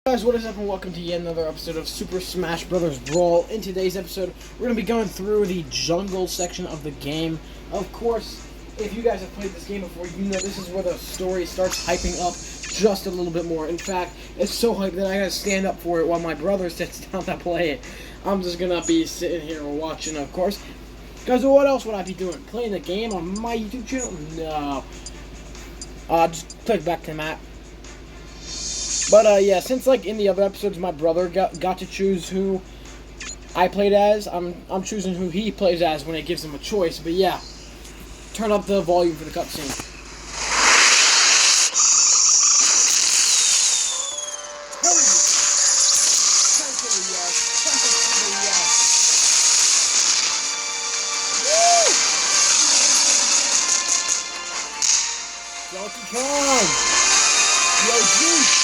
Guys, what is up and welcome to yet another episode of Super Smash Bros. Brawl. In today's episode, we're going to be going through the jungle section of the game. Of course, if you guys have played this game before, you know this is where the story starts hyping up just a little bit more. In fact, it's so hyped that I gotta stand up for it while my brother sits down to play it. I'm just gonna be sitting here watching, of course. Guys, what else would I be doing? Playing the game on my YouTube channel? No. Just click back to the map. But, yeah, since, like, in the other episodes, my brother got to choose who I played as, I'm choosing who he plays as when it gives him a choice. But, yeah, turn up the volume for the cutscene. Donkey Kong! Yo, juice!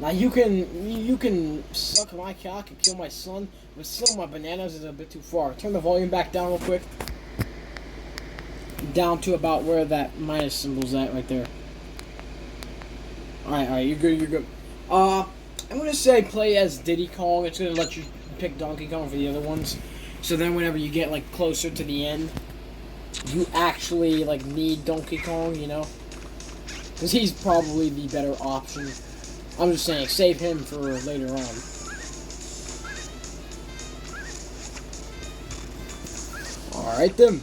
Now you can suck my cock and kill my son, but still my bananas is a bit too far. Turn the volume back down real quick. Down to about where that minus symbol's at right there. Alright, you're good. I'm gonna say play as Diddy Kong. It's gonna let you pick Donkey Kong for the other ones. So then whenever you get like closer to the end, you actually like need Donkey Kong, you know? Because he's probably the better option. I'm just saying, save him for later on. Alright then.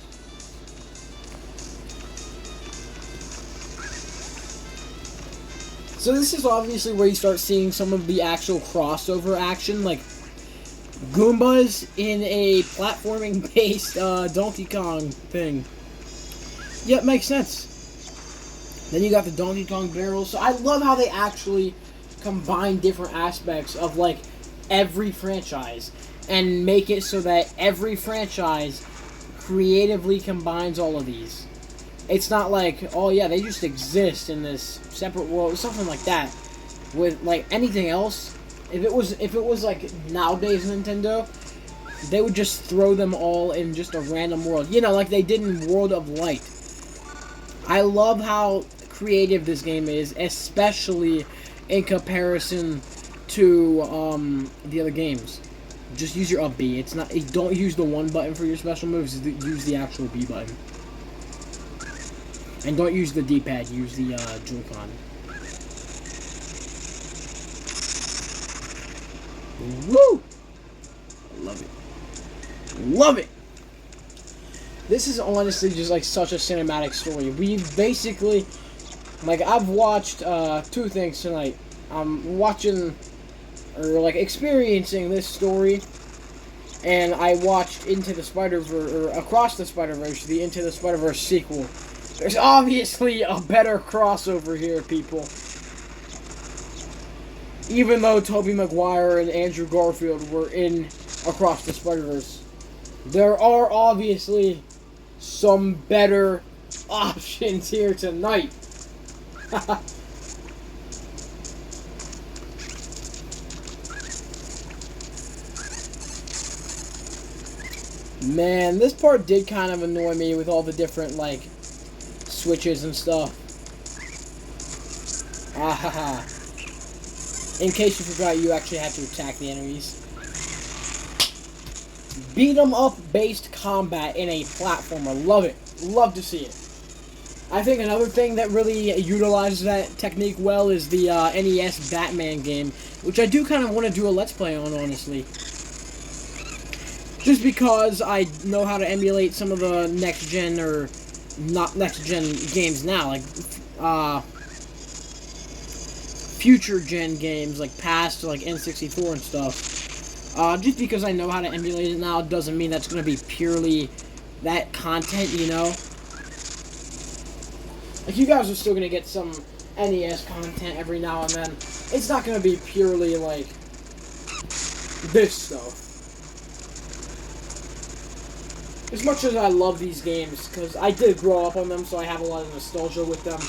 So this is obviously where you start seeing some of the actual crossover action, like Goombas in a platforming-based Donkey Kong thing. Yeah, it makes sense. Then you got the Donkey Kong barrels. So I love how they actually combine different aspects of like every franchise and make it so that every franchise creatively combines all of these. It's not like, oh yeah, they just exist in this separate world, something like that. With like anything else, if it was like nowadays Nintendo, they would just throw them all in just a random world. You know, like they did in World of Light. I love how creative this game is, especially in comparison to the other games. Just use your up B. It's not. Don't use the 1 button for your special moves. Use the actual B button. And don't use the D-pad. Use the Joy-Con. Woo! I love it. Love it. This is honestly just like such a cinematic story. We basically. Like, I've watched 2 things tonight. I'm watching, or like experiencing this story, and I watched Into the Spider-Verse, or Across the Spider-Verse, the Into the Spider-Verse sequel. There's obviously a better crossover here, people. Even though Tobey Maguire and Andrew Garfield were in Across the Spider-Verse, there are obviously some better options here tonight. Man, this part did kind of annoy me with all the different, like, switches and stuff. Ahaha. In case you forgot, you actually have to attack the enemies. Beat 'em up based combat in a platformer. Love it. Love to see it. I think another thing that really utilizes that technique well is the NES Batman game, which I do kind of want to do a Let's Play on, honestly. Just because I know how to emulate some of the next-gen, or not next-gen games now, like, future-gen games, like past, like N64 and stuff. Just because I know how to emulate it now doesn't mean that's going to be purely that content, you know? Like, you guys are still going to get some NES content every now and then. It's not gonna be purely like this stuff. As much as I love these games, because I did grow up on them, so I have a lot of nostalgia with them.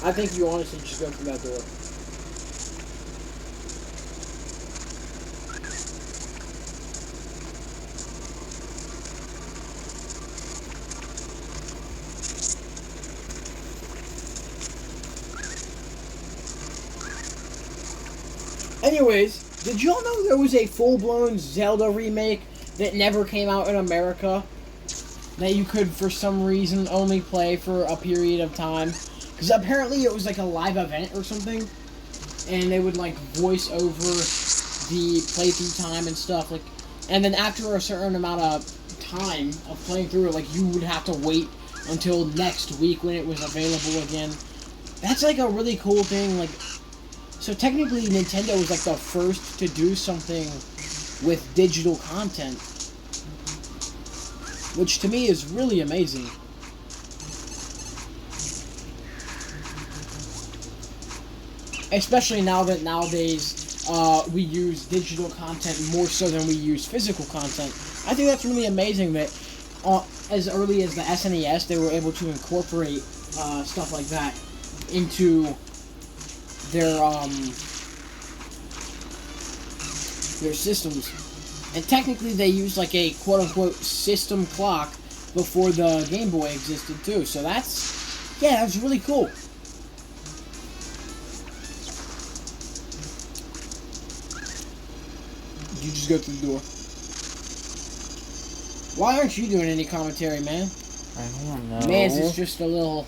I think you honestly just go through that door. Anyways, did y'all know there was a full-blown Zelda remake that never came out in America? That you could, for some reason, only play for a period of time? Because apparently it was like a live event or something. And they would like voice over the playthrough time and stuff. Like, and then after a certain amount of time of playing through it, like you would have to wait until next week when it was available again. That's like a really cool thing. Like, so technically Nintendo was like the first to do something with digital content, which to me is really amazing. Especially now that nowadays we use digital content more so than we use physical content. I think that's really amazing that as early as the SNES they were able to incorporate stuff like that into their systems. And technically they used like a quote-unquote system clock before the Game Boy existed too. So that's really cool. You just go through the door. Why aren't you doing any commentary, man? I don't know. Mans is just a little,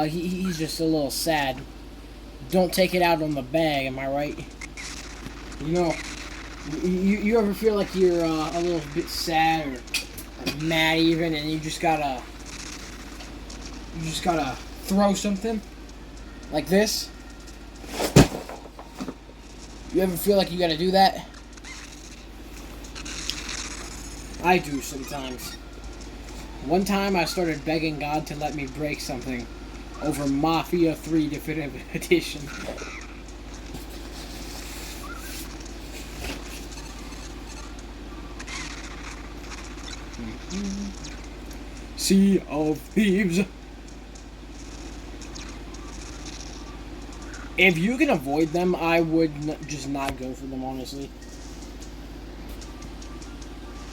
he's just a little sad. Don't take it out on the bag, am I right? You know, you ever feel like you're a little bit sad or mad even, and you just gotta throw something like this? You ever feel like you gotta do that? I do sometimes. One time I started begging God to let me break something over Mafia 3 Definitive Edition. Sea of Thieves. If you can avoid them, I would just not go for them, honestly.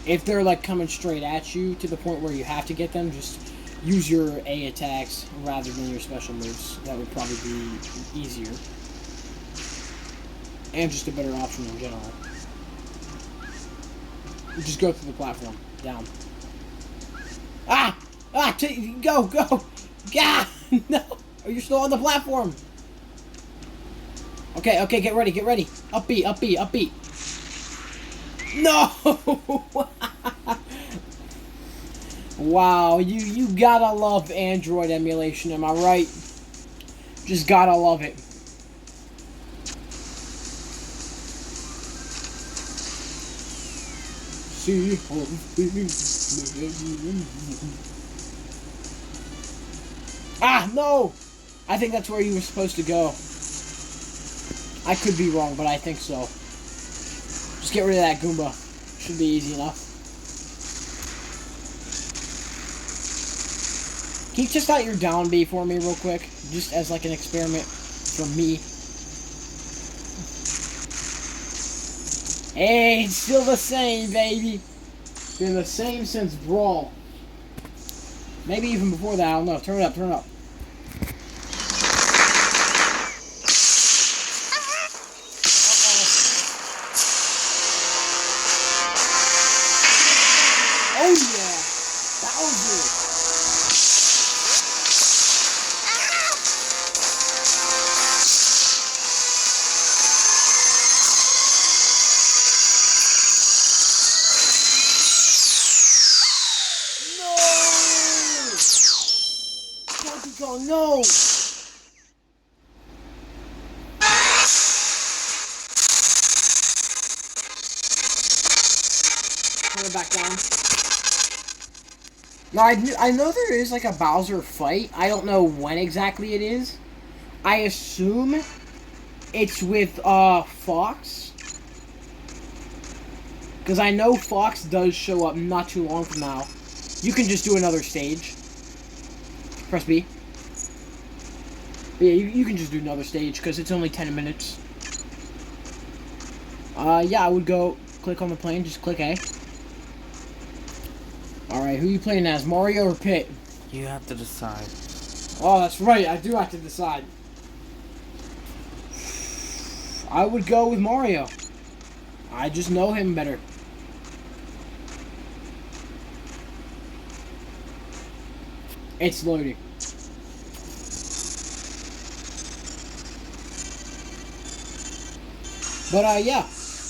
If they're like coming straight at you to the point where you have to get them, just use your A attacks rather than your special moves. That would probably be easier. And just a better option in general. You just go through the platform. Down. Ah! Ah! Go! Go! Gah! No! Oh, you're still on the platform! Okay, okay, get ready, get ready. Upbeat, upbeat, upbeat. No! Wow, you gotta love Android emulation, am I right? Just gotta love it. See how Ah, no! I think that's where you were supposed to go. I could be wrong, but I think so. Just get rid of that Goomba. Should be easy enough. Can you test out your down B for me real quick? Just as like an experiment from me. Hey, it's still the same, baby. It's been the same since Brawl. Maybe even before that, I don't know. Turn it up, turn it up. Oh yeah! Bowser! No! No! back down. No, I know there is like a Bowser fight. I don't know when exactly it is. I assume it's with Fox. Because I know Fox does show up not too long from now. You can just do another stage. Press B. But yeah, you can just do another stage because it's only 10 minutes. Yeah, I would go click on the plane. Just click A. Alright, who are you playing as? Mario or Pit? You have to decide. Oh, that's right. I do have to decide. I would go with Mario. I just know him better. It's loading. But, yeah.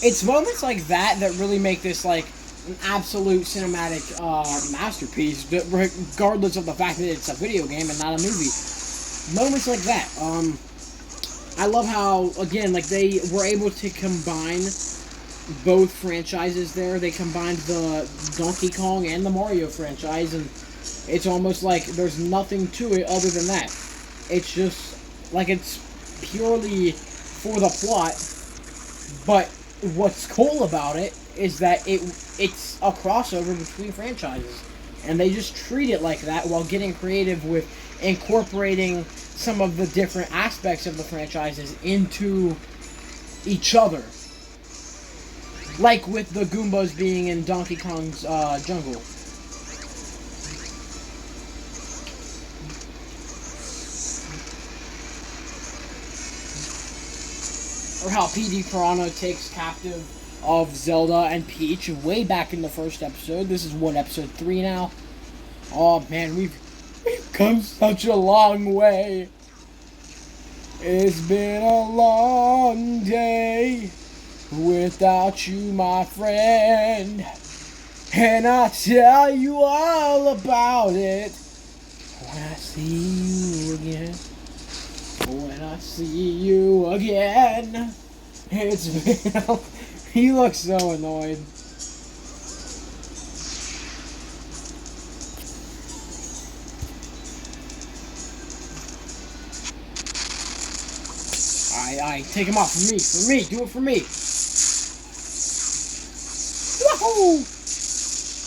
It's moments like that that really make this, like, an absolute cinematic masterpiece, regardless of the fact that it's a video game and not a movie. Moments like that. I love how, again, like, they were able to combine both franchises there. They combined the Donkey Kong and the Mario franchise, and it's almost like there's nothing to it other than that. It's just, like, it's purely for the plot, but what's cool about it is that it's a crossover between franchises, and they just treat it like that while getting creative with incorporating some of the different aspects of the franchises into each other. Like with the Goombas being in Donkey Kong's jungle. Or how PD Piranha takes captive of Zelda and Peach way back in the first episode. This is what, episode 3 now? Oh man, we've come such a long way. It's been a long day without you, my friend. And I'll tell you all about it when I see you again. When I see you again. It's been... He looks so annoyed. Alright, take him off for me. For me, do it for me. Wahoo!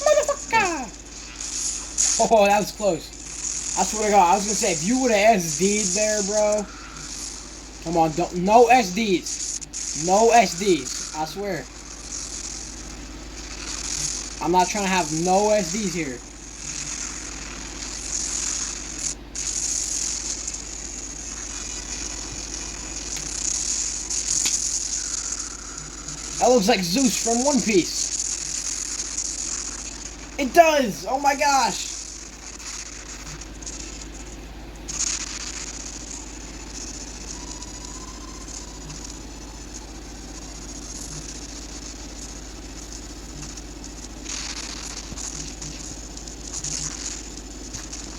Motherfucker! Oh, that was close. I swear to God, I was gonna say, if you would have SD'd there, bro. Come on, don't, no SDs. No SDs. I swear. I'm not trying to have no SDs here. That looks like Zeus from One Piece. It does! Oh my gosh!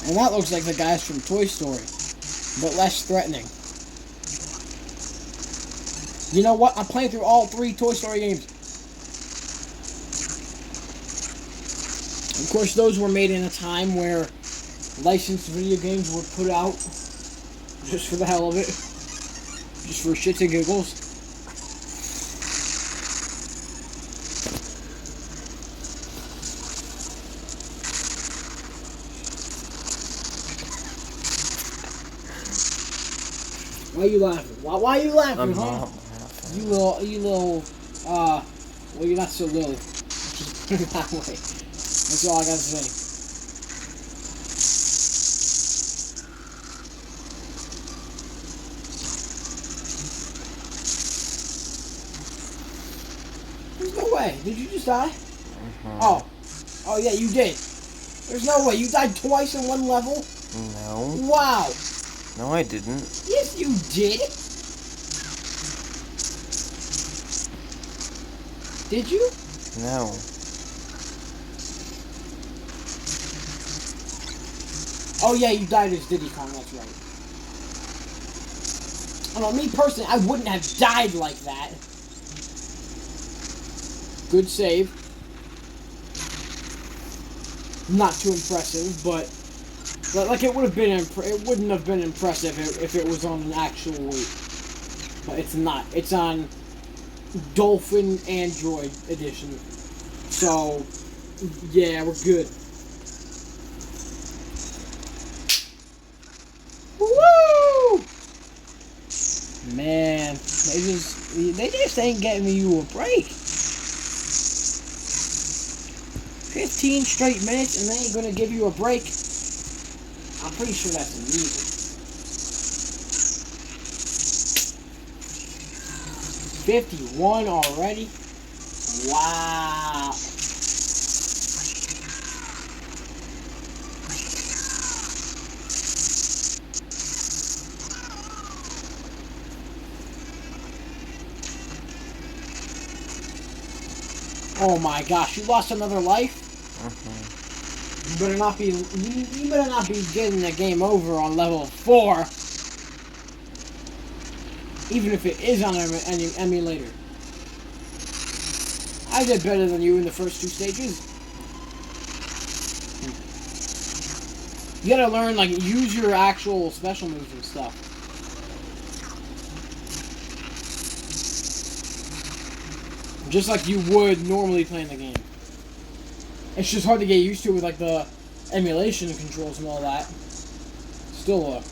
And that looks like the guys from Toy Story, but less threatening. You know what? I'm playing through all 3 Toy Story games. Of course, those were made in a time where licensed video games were put out just for the hell of it. Just for shits and giggles. Why are you laughing? Why are you laughing, I'm huh? not laughing. You little, well, you're not so little. Just put it that way. That's all I gotta say. There's no way. Did you just die? Oh. Oh, yeah, you did. There's no way. You died twice in one level? No. Wow. No, I didn't. Yes, you did. Did you? No. Oh, yeah, you died as Diddy Kong, that's right. I don't know, me personally, I wouldn't have died like that. Good save. not too impressive, but like it would have been. It wouldn't have been impressive if it was on an actual weight. But it's not. It's on Dolphin Android edition. So yeah, we're good. Woo! Man, they just ain't getting you a break. 15 straight minutes and they ain't gonna give you a break. I'm pretty sure that's illegal. 51 already? Wow. Oh my gosh, you lost another life? You better not be getting the game over on level 4. Even if it is on an emulator. I did better than you in the first 2 stages. You gotta learn, like, use your actual special moves and stuff. Just like you would normally playing the game. It's just hard to get used to with, like, the emulation controls and all that. Still,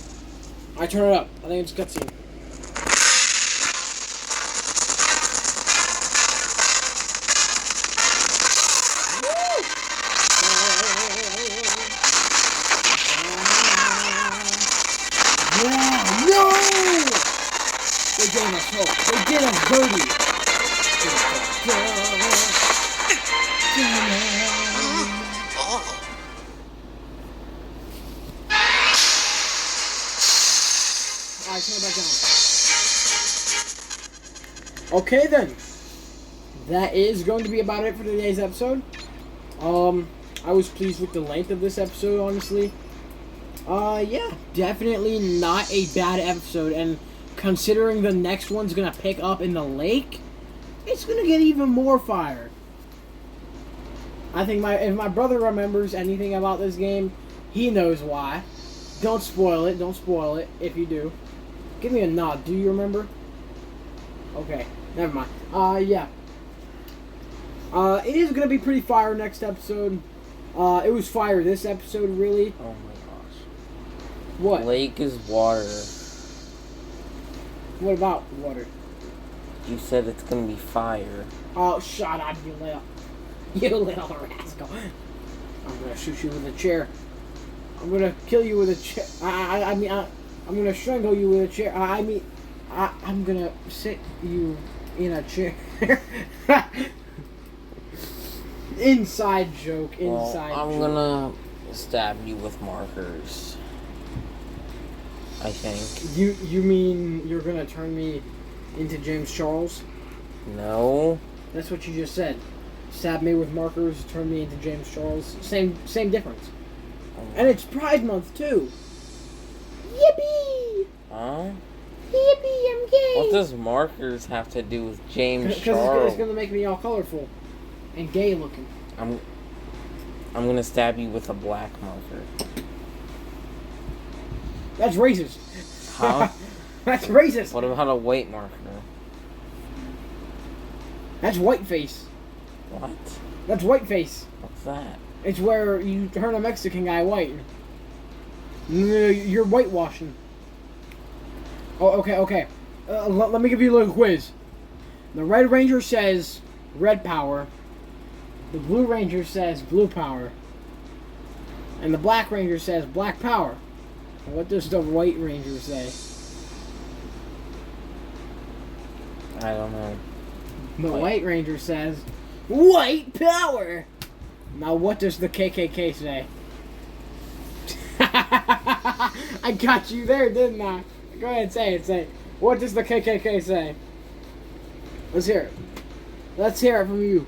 I turn it up. I think it's cutscene. Yeah, no! They gave us hope. They did us dirty. Alright, turn it back down. Okay then. That is going to be about it for today's episode. I was pleased with the length of this episode, honestly. Yeah, definitely not a bad episode, and considering the next one's gonna pick up in the lake, it's gonna get even more fire. I think if my brother remembers anything about this game, he knows why. Don't spoil it, if you do. Give me a nod, do you remember? Okay, never mind. Yeah. It is gonna be pretty fire next episode. It was fire this episode, really. Oh my gosh. What? Lake is water. What about water? You said it's gonna be fire. Oh, shut up, you little rascal. I'm gonna shoot you with a chair. I'm gonna kill you with a chair. I'm gonna strangle you with a chair. I'm gonna sit you in a chair. Inside joke. I'm gonna stab you with markers. I think. You mean you're gonna turn me into James Charles? No. That's what you just said. Stab me with markers, turn me into James Charles. Same difference. And it's Pride Month too. Yippee! Huh? Yippee! I'm gay. What does markers have to do with James Charles? Because it's gonna make me all colorful and gay looking. I'm gonna stab you with a black marker. That's racist. Huh? That's racist. What about a white marker? That's whiteface. What? That's whiteface. What's that? It's where you turn a Mexican guy white. You're whitewashing. Oh, okay. Let me give you a little quiz. The Red Ranger says red power. The Blue Ranger says blue power. And the Black Ranger says black power. What does the White Ranger say? I don't know. The White Ranger says white power. Now what does the KKK say? I got you there, didn't I? Go ahead, say it. What does the KKK say? Let's hear it. Let's hear it from you.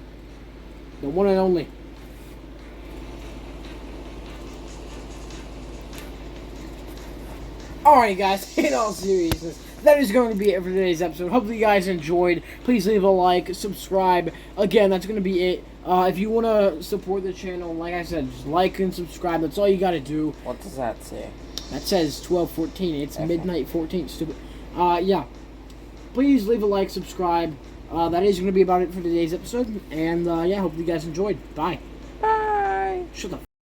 The one and only. Alright guys, in all seriousness, that is going to be it for today's episode. Hopefully you guys enjoyed. Please leave a like, subscribe. Again, that's going to be it If you want to support the channel, like I said, just like and subscribe. That's all you got to do. What does that say? That says 12:14. It's Okay. midnight 14. Stupid. Yeah. Please leave a like, subscribe. That is going to be about it for today's episode. And, yeah, hope you guys enjoyed. Bye. Bye. Shut the